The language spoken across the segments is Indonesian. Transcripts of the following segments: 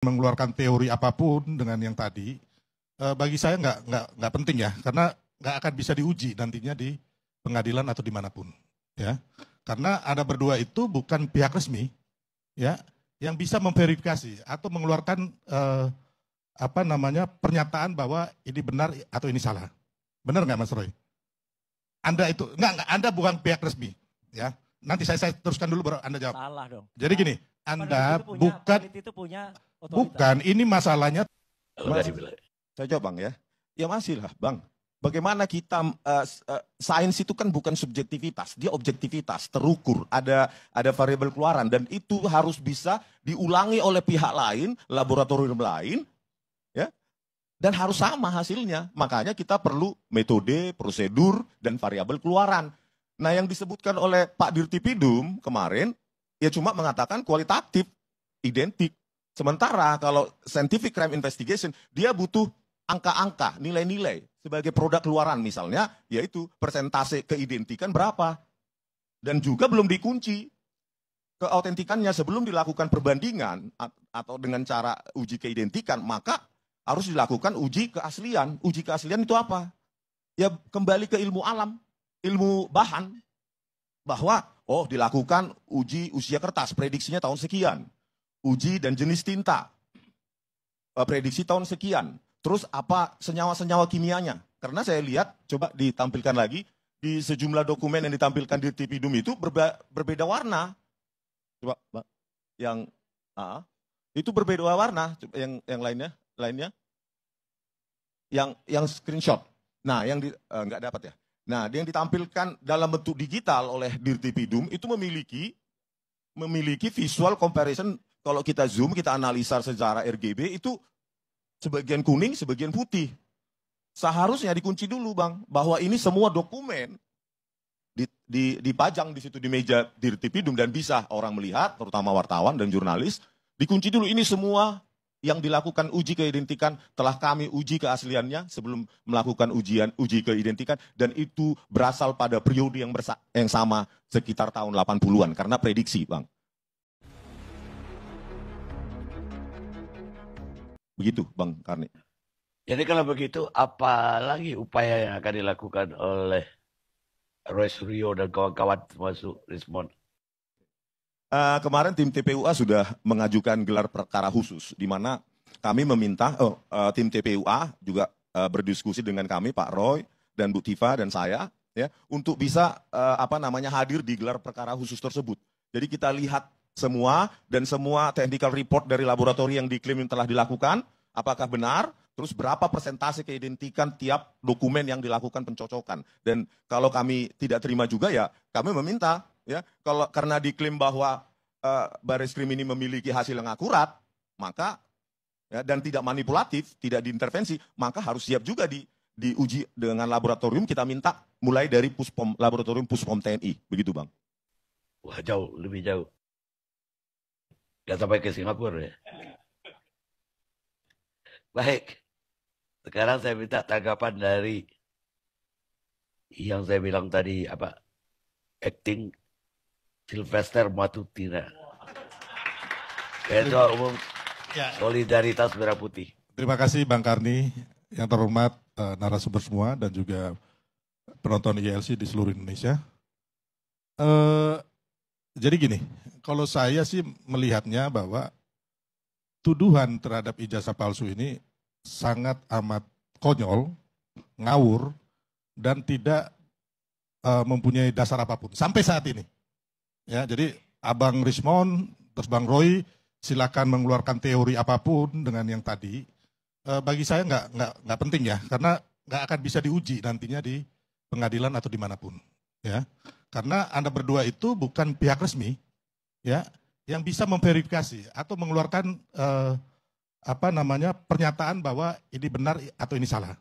mengeluarkan teori apapun dengan yang tadi, bagi saya nggak penting ya, karena nggak akan bisa diuji nantinya di pengadilan atau dimanapun, ya. Karena Anda berdua itu bukan pihak resmi, ya, yang bisa memverifikasi atau mengeluarkan pernyataan bahwa ini benar atau ini salah. Benar nggak, Mas Roy? Anda itu nggak, Anda bukan pihak resmi, ya. Nanti saya teruskan dulu baru Anda jawab. Salah dong. Jadi gini, Anda bukan ini masalahnya. Saya jawab Bang ya. Ya masih lah Bang. Bagaimana kita, sains itu kan bukan subjektivitas, dia objektivitas, terukur, ada variabel keluaran. Dan itu harus bisa diulangi oleh pihak lain, laboratorium lain, ya, dan harus sama hasilnya. Makanya kita perlu metode, prosedur, dan variabel keluaran. Nah yang disebutkan oleh Pak Dirtipidum kemarin, ya cuma mengatakan kualitatif, identik. Sementara kalau scientific crime investigation, dia butuh angka-angka, nilai-nilai. Sebagai produk keluaran misalnya, yaitu persentase keidentikan berapa. Dan juga belum dikunci keautentikannya sebelum dilakukan perbandingan atau dengan cara uji keidentikan, maka harus dilakukan uji keaslian. Uji keaslian itu apa? Ya kembali ke ilmu alam, ilmu bahan. Bahwa, oh dilakukan uji usia kertas, prediksinya tahun sekian. Uji dan jenis tinta, prediksi tahun sekian. Terus apa senyawa-senyawa kimianya? Karena saya lihat, coba ditampilkan lagi, di sejumlah dokumen yang ditampilkan di Dirtipidum itu berbeda warna. Coba, Mbak, itu berbeda warna. Yang lainnya, yang screenshot. Nah, yang nggak dapat ya. Nah, yang ditampilkan dalam bentuk digital oleh Dirtipidum itu memiliki visual comparison. Kalau kita zoom, kita analisa secara RGB itu sebagian kuning, sebagian putih. Seharusnya dikunci dulu Bang, bahwa ini semua dokumen dipajang di situ di meja Dirtipidum dan bisa orang melihat, terutama wartawan dan jurnalis, dikunci dulu ini semua yang dilakukan uji keidentikan telah kami uji keasliannya sebelum melakukan uji keidentikan dan itu berasal pada periode yang sama sekitar tahun 80-an karena prediksi Bang. Begitu Bang Karni. Jadi kalau begitu, apa lagi upaya yang akan dilakukan oleh Roy Suryo dan kawan-kawan termasuk Rismond? Kemarin tim TPUA sudah mengajukan gelar perkara khusus, di mana kami meminta, tim TPUA juga berdiskusi dengan kami, Pak Roy, dan Bu Tifa, dan saya, ya, untuk bisa hadir di gelar perkara khusus tersebut. Jadi kita lihat semua, dan semua technical report dari laboratorium yang diklaim telah dilakukan, apakah benar, terus berapa persentase keidentikan tiap dokumen yang dilakukan pencocokan. Dan kalau kami tidak terima juga ya, kami meminta, ya, karena diklaim bahwa Bareskrim ini memiliki hasil yang akurat, maka, ya, dan tidak manipulatif, tidak diintervensi, maka harus siap juga diuji dengan laboratorium, kita minta mulai dari laboratorium Puspom TNI, begitu Bang. Wah jauh, lebih jauh. Gak sampai ke Singapura ya. Baik, sekarang saya minta tanggapan dari yang saya bilang tadi, acting Sylvester Matutina. Ketua Umum Solidaritas Merah Putih. Terima kasih Bang Karni, yang terhormat narasumber semua dan juga penonton ILC di seluruh Indonesia. Jadi gini, kalau saya sih melihatnya bahwa tuduhan terhadap ijazah palsu ini sangat amat konyol, ngawur, dan tidak mempunyai dasar apapun sampai saat ini. Ya, jadi Abang Rismond, terus Bang Roy, silakan mengeluarkan teori apapun dengan yang tadi. Bagi saya nggak penting ya, karena nggak akan bisa diuji nantinya di pengadilan atau dimanapun. Ya, karena Anda berdua itu bukan pihak resmi, ya, yang bisa memverifikasi atau mengeluarkan pernyataan bahwa ini benar atau ini salah.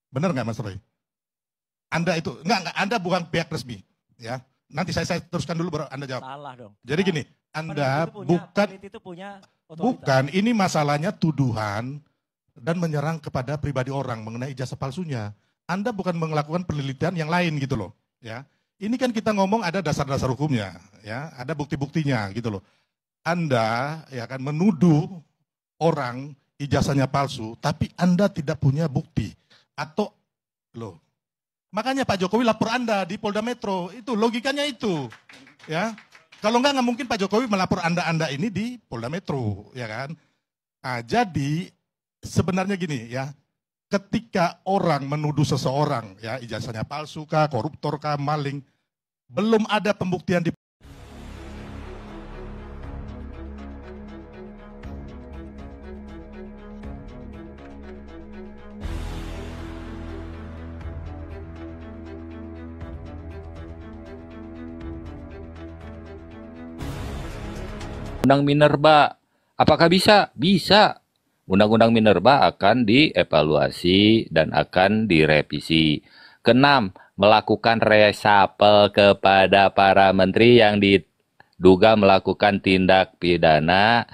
Benar nggak Mas Roy? Anda itu Anda bukan pihak resmi, ya. Nanti saya teruskan dulu baru Anda jawab. Salah dong. Jadi gini, Anda bukan ini masalahnya tuduhan dan menyerang kepada pribadi orang mengenai ijazah palsunya. Anda bukan melakukan penelitian yang lain gitu loh, ya. Ini kan kita ngomong ada dasar-dasar hukumnya, ya, ada bukti-buktinya gitu loh. Anda ya kan menuduh orang ijazahnya palsu, tapi Anda tidak punya bukti. Atau, loh, makanya Pak Jokowi lapor Anda di Polda Metro, itu logikanya itu. Ya, kalau nggak mungkin Pak Jokowi melapor Anda ini di Polda Metro, ya kan? Nah, jadi sebenarnya gini ya, ketika orang menuduh seseorang, ya ijazahnya palsu kah, koruptor kah, maling, belum ada pembuktian di Undang Minerba. Apakah bisa? Bisa. Undang-undang Minerba akan dievaluasi dan akan direvisi. Keenam, melakukan resapel kepada para menteri yang diduga melakukan tindak pidana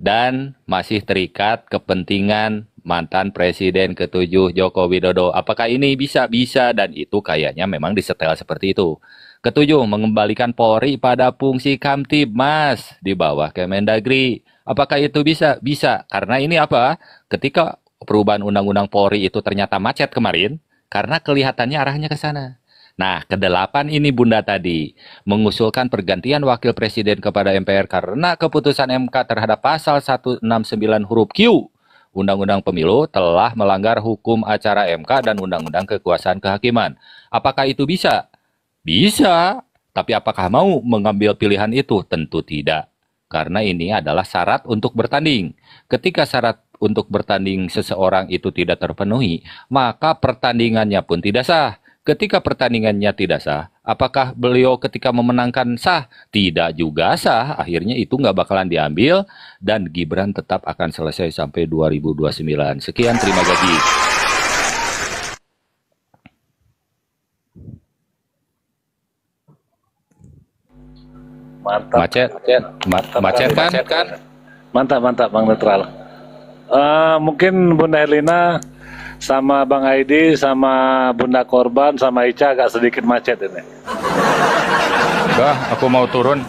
dan masih terikat kepentingan mantan Presiden ke-7 Joko Widodo. Apakah ini bisa? Bisa, dan itu kayaknya memang disetel seperti itu. Ketujuh, mengembalikan Polri pada fungsi Kamtibmas di bawah Kemendagri. Apakah itu bisa? Bisa. Karena ini apa? Ketika perubahan Undang-Undang Polri itu ternyata macet kemarin, karena kelihatannya arahnya ke sana. Nah, kedelapan ini Bunda tadi, mengusulkan pergantian Wakil Presiden kepada MPR karena keputusan MK terhadap pasal 169 huruf Q. Undang-Undang Pemilu telah melanggar hukum acara MK dan Undang-Undang Kekuasaan Kehakiman. Apakah itu bisa? Bisa, tapi apakah mau mengambil pilihan itu? Tentu tidak, karena ini adalah syarat untuk bertanding. Ketika syarat untuk bertanding seseorang itu tidak terpenuhi, maka pertandingannya pun tidak sah. Ketika pertandingannya tidak sah, apakah beliau ketika memenangkan sah? Tidak juga sah, akhirnya itu nggak bakalan diambil, dan Gibran tetap akan selesai sampai 2029. Sekian, terima kasih. Mantap. Macet kan? Mantap Bang Netral. Mungkin Bunda Herlina sama Bang Aidi sama Bunda Korban sama Ica agak sedikit macet ini. Bah, aku mau turun,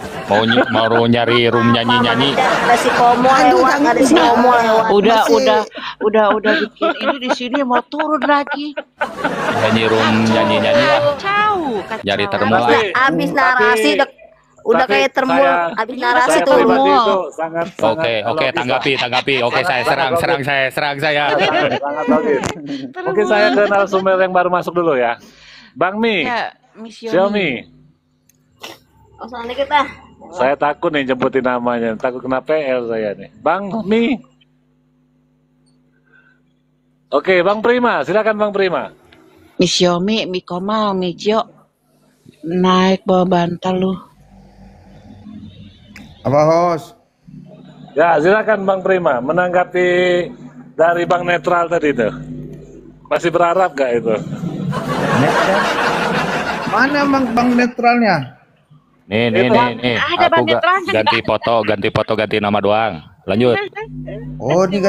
mau nyari room nyanyi-nyanyi. Ada si Komo lewat, ada si Komo lewat. Udah bikin ini di sini mau turun lagi. Nyanyi room nyanyi-nyanyi lah. Kacau. Nyari termul. Abis narasi udah kayak termul, abis narasi termul. Oke, tanggapi. Oke, saya serang saya. Sangat bagus. Mungkin saya ke narasumber yang baru masuk dulu ya. Bang Mi, Ya, Xiaomi. Soalnya kita. Saya takut nih jemputin namanya, takut kena PL saya nih. Bang Mi. Oke, Bang Prima, silakan Bang Prima. Mi Xiaomi, Mi Komal, Mi Jo. Naik bawa bantal lu. Apa host? Ya, silakan Bang Prima menanggapi dari Bang Netral tadi itu. Masih berharap gak itu? Netral? Mana Bang Netralnya? Nih. Ada Aku Bang ganti foto, ganti nama doang. Lanjut. Oh, ini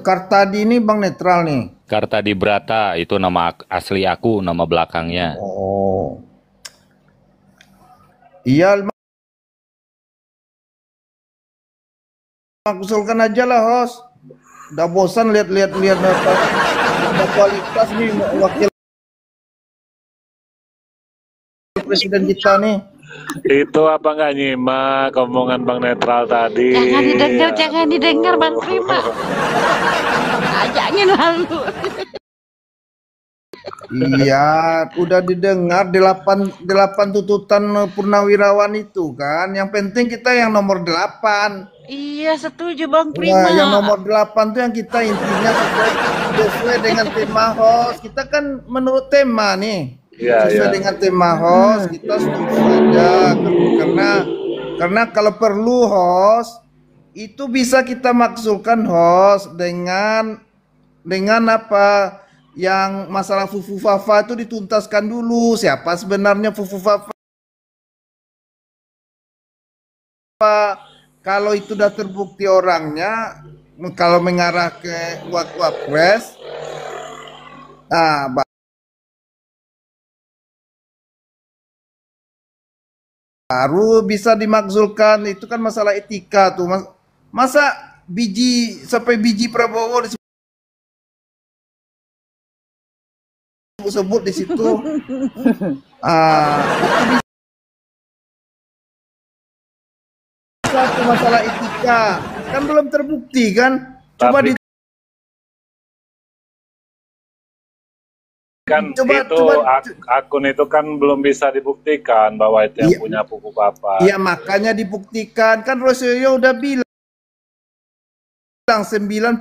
Kartadi ini Bang Netral nih. Kartadi Brata itu nama asli aku, nama belakangnya. Oh. Iya, usulkan aja lah host. Udah bosan lihat kualitas nih wakil presiden kita nih. Itu apa nggak nyimak omongan Bang Netral tadi? Jangan didengar Bang Prima. Ajaknya lalu. Iya, udah didengar 8 tuntutan purnawirawan itu kan. Yang penting kita yang nomor 8. Iya, setuju Bang Prima. Nah, yang nomor 8 tuh yang kita intinya sesuai dengan tema host. Kita kan menurut tema nih. Sesuai dengan tema host, kita setuju aja. Karena kalau perlu host, itu bisa kita maksudkan host dengan apa? Yang masalah Fufu Fafa itu dituntaskan dulu. Siapa sebenarnya Fufu Fafa? Kalau itu udah terbukti orangnya, kalau mengarah ke Wapres, nah baru bisa dimakzulkan. Itu kan masalah etika tuh, Masa sampai biji Prabowo disebut di situ. Itu satu masalah etika. Kan belum terbukti kan? Coba Tapi kan akun itu kan belum bisa dibuktikan bahwa itu yang punya buku Papat. Iya, makanya dibuktikan. Kan Rosario udah bilang 99,9%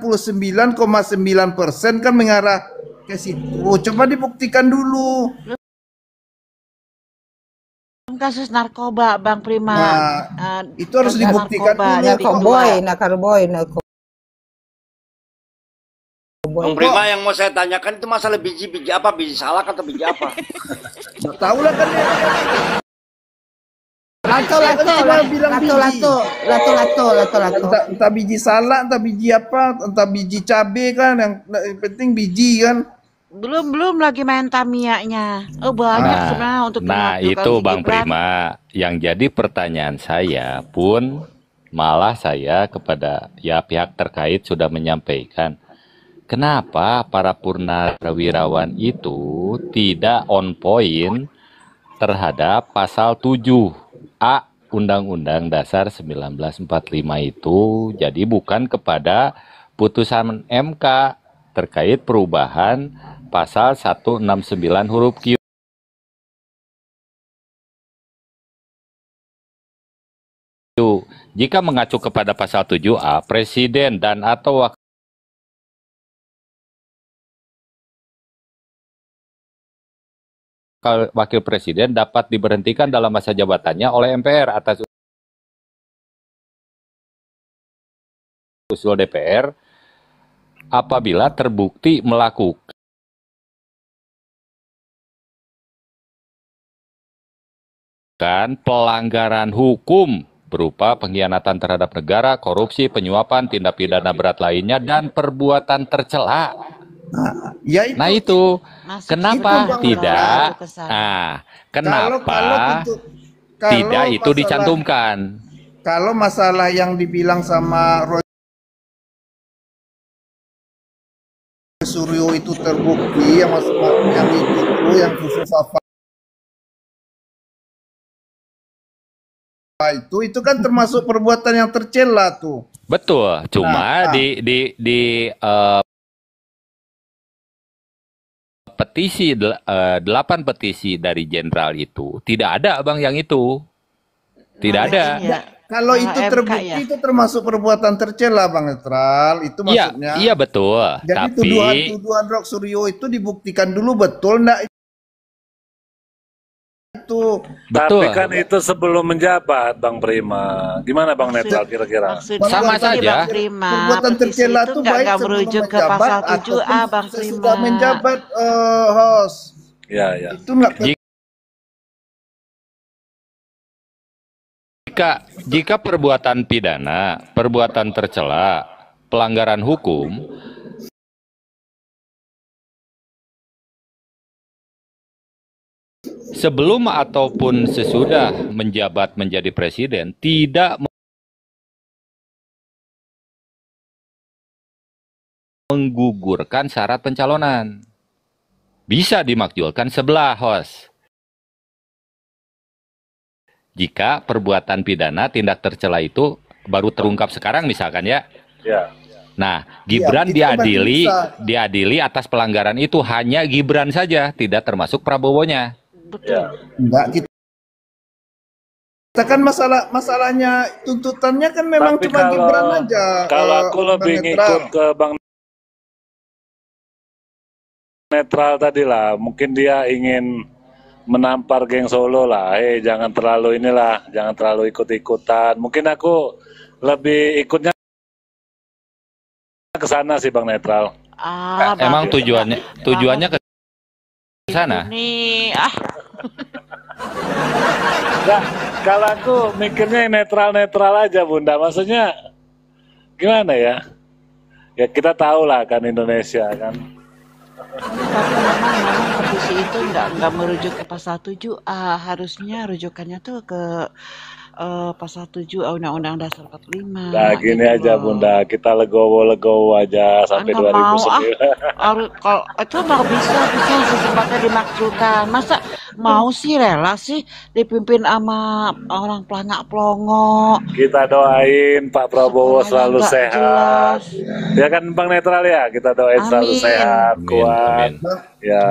kan mengarah ke situ. Coba dibuktikan dulu. Kasus narkoba, Bang Prima. Itu harus dibuktikan dulu. Narkoboy. Bang Prima, yang mau saya tanyakan itu masalah biji apa? Biji salak atau biji apa? Nggak tahu lah kan. Lato. Entah biji salak, entah biji apa, entah biji cabe kan, yang penting biji kan. Belum lagi main Tamiya-nya. Oh, banyak sebenarnya untuk itu Bang Prima, yang jadi pertanyaan saya pun malah saya kepada pihak terkait sudah menyampaikan, kenapa para purnawirawan itu tidak on point terhadap pasal 7A Undang-Undang Dasar 1945 itu, jadi bukan kepada putusan MK terkait perubahan pasal 169 huruf Q. Jika mengacu kepada pasal 7A, Presiden dan atau Wakil Presiden dapat diberhentikan dalam masa jabatannya oleh MPR atas usul DPR apabila terbukti melakukan pelanggaran hukum berupa pengkhianatan terhadap negara, korupsi, penyuapan, tindak pidana berat lainnya, dan perbuatan tercela. Nah itu kenapa tidak? Kenapa tidak itu dicantumkan? Kalau masalah yang dibilang sama Suryo itu terbukti, yang yang khusus apa itu kan termasuk perbuatan yang tercela tuh. Betul, cuma di petisi 8 petisi dari jenderal itu tidak ada Bang yang itu. Tidak ada. Kalau itu terbukti itu termasuk perbuatan tercela Bang Netral, itu maksudnya. Iya betul. Jadi tuduhan Rock Suryo itu dibuktikan dulu betul enggak itu. Tapi kan itu sebelum menjabat Bang Prima. Gimana Bang Netral kira-kira? Sama saja. Perbuatan tercela itu baik merujuk ke pasal 7A Bang Prima. Sudah menjabat host. Ya. Itu enggak Jika perbuatan pidana, perbuatan tercela, pelanggaran hukum, sebelum ataupun sesudah menjabat menjadi presiden, tidak menggugurkan syarat pencalonan. Bisa dimakjulkan sebelah, host. Jika perbuatan pidana tindak tercela itu baru terungkap sekarang misalkan ya. Nah, Gibran diadili atas pelanggaran itu hanya Gibran saja, tidak termasuk Prabowo-nya. Betul. Enggak, kita kan masalahnya tuntutannya kan memang tapi cuma Gibran aja. Kalau aku lebih ngikut ke Bang Netral tadi lah, mungkin dia ingin menampar geng Solo lah, jangan terlalu jangan terlalu ikut-ikutan. Mungkin aku lebih ikutnya ke sana sih Bang Netral. Emang tujuannya ke sana? Nah, kalau aku mikirnya netral-netral aja Bunda, maksudnya gimana ya? Ya kita tahu lah kan Indonesia kan. Tapi memang petisi itu nggak merujuk ke pasal 7A, harusnya rujukannya tuh ke pasal 7 Undang-Undang Dasar 45. Nah, gini gitu aja loh. Bunda, kita legowo-legowo aja sampai Nggak mau 2009. kalau itu nggak bisa secepatnya dimakzulkan. Masa mau sih rela sih dipimpin sama orang pelangak-pelongo. Kita doain Pak Prabowo Sekolahnya selalu nggak sehat. jelas. Ya kan Bang Netral ya, kita doain selalu Amin. sehat, Amin, kuat. amin. Ya.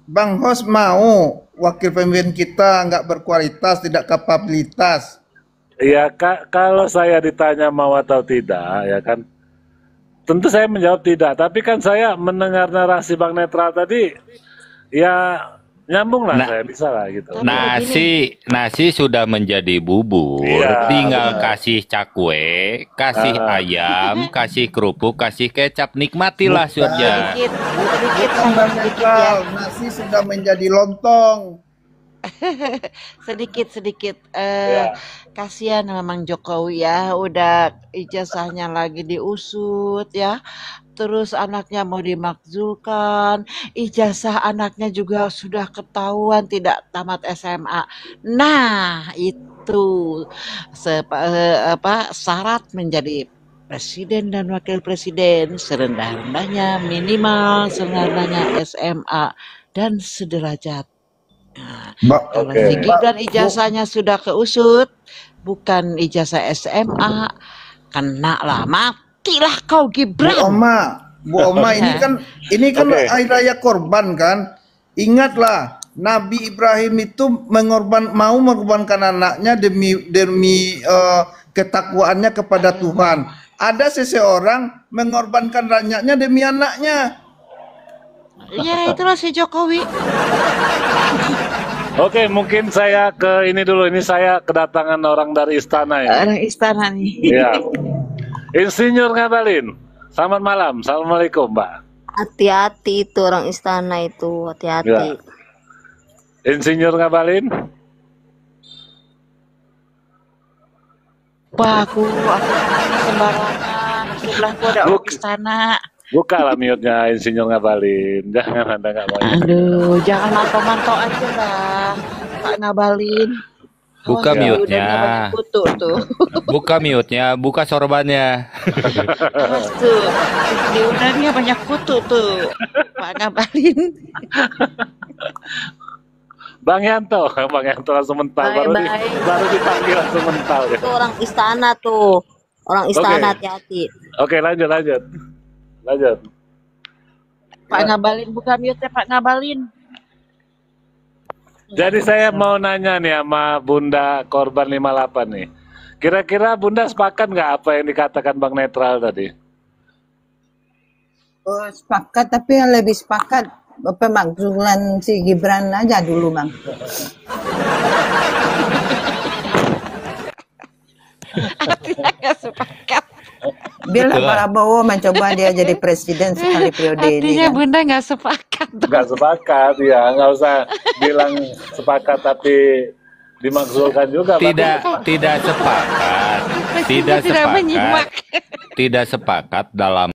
Bang Hos mau wakil pemimpin kita nggak berkualitas, tidak kapabilitas. Ya, kalau saya ditanya mau atau tidak, ya kan, tentu saya menjawab tidak. Tapi kan saya mendengar narasi Bang Netral tadi, ya nyambung lah, Nah, saya bisa lah gitu. Tapi begini, nasi sudah menjadi bubur, Iya, tinggal benar. kasih cakwe, kasih Ah. ayam, kasih kerupuk, kasih kecap, nikmatilah sudah. sedikit Bukan Bang sedikit ya. Netral, nasi sudah menjadi lontong. sedikit Ya. kasihan memang Jokowi ya, udah ijazahnya lagi diusut ya, terus anaknya mau dimakzulkan, ijazah anaknya juga sudah ketahuan tidak tamat SMA. Nah itu syarat menjadi presiden dan wakil presiden, serendah-rendahnya minimal serendah-rendahnya SMA dan sederajat. Nah, kalau Oke. si Gibran ijazahnya sudah keusut, bukan ijazah SMA, kena lah, matilah kau Bu Gibran. Oma, ini kan Oke. hari raya korban kan. Ingatlah, Nabi Ibrahim itu mau mengorbankan anaknya demi ketakwaannya kepada Tuhan. Ada seseorang mengorbankan rakyatnya demi anaknya. Ya itulah si Jokowi. Oke, mungkin saya ke ini dulu. Ini saya kedatangan orang dari istana ya. Orang istana nih. Ya. Insinyur Ngabalin. Selamat malam. Assalamualaikum, Mbak. Hati-hati itu orang istana itu, hati-hati. Ya. Insinyur Ngabalin. Wah, aku ngomongnya sembarangan. Sebelahku ada orang istana. Buka lah mute-nya Insinyur Ngabalin. Jangan Anda nggak mau. Aduh, jangan mantau-mantau aja lah, Pak Ngabalin. Buka Awas, mute-nya. udahnya banyak kutu tuh. Buka mute-nya, buka sorbannya. Awas tuh, di udahnya banyak kutu tuh, Pak Ngabalin. Bang Yanto langsung mental. Baru dipanggil langsung mental. Ya. Itu orang istana tuh, orang istana, hati-hati. Oke, lanjut. Pak Ngabalin, buka mute-nya Pak Ngabalin. Jadi saya mau nanya nih sama Bunda korban 58 nih. Kira-kira Bunda sepakat nggak apa yang dikatakan Bang Netral tadi? Oh, sepakat, tapi yang lebih sepakat pemakzulan si Gibran aja dulu, Bang. Artinya nggak sepakat. Biarlah Prabowo mencoba dia jadi presiden sekali periode ini. Artinya Kan? Bunda nggak sepakat. Nggak sepakat, ya. Nggak usah bilang sepakat tapi dimakzulkan juga. Tidak sepakat. Presiden tidak menyimak. Tidak sepakat dalam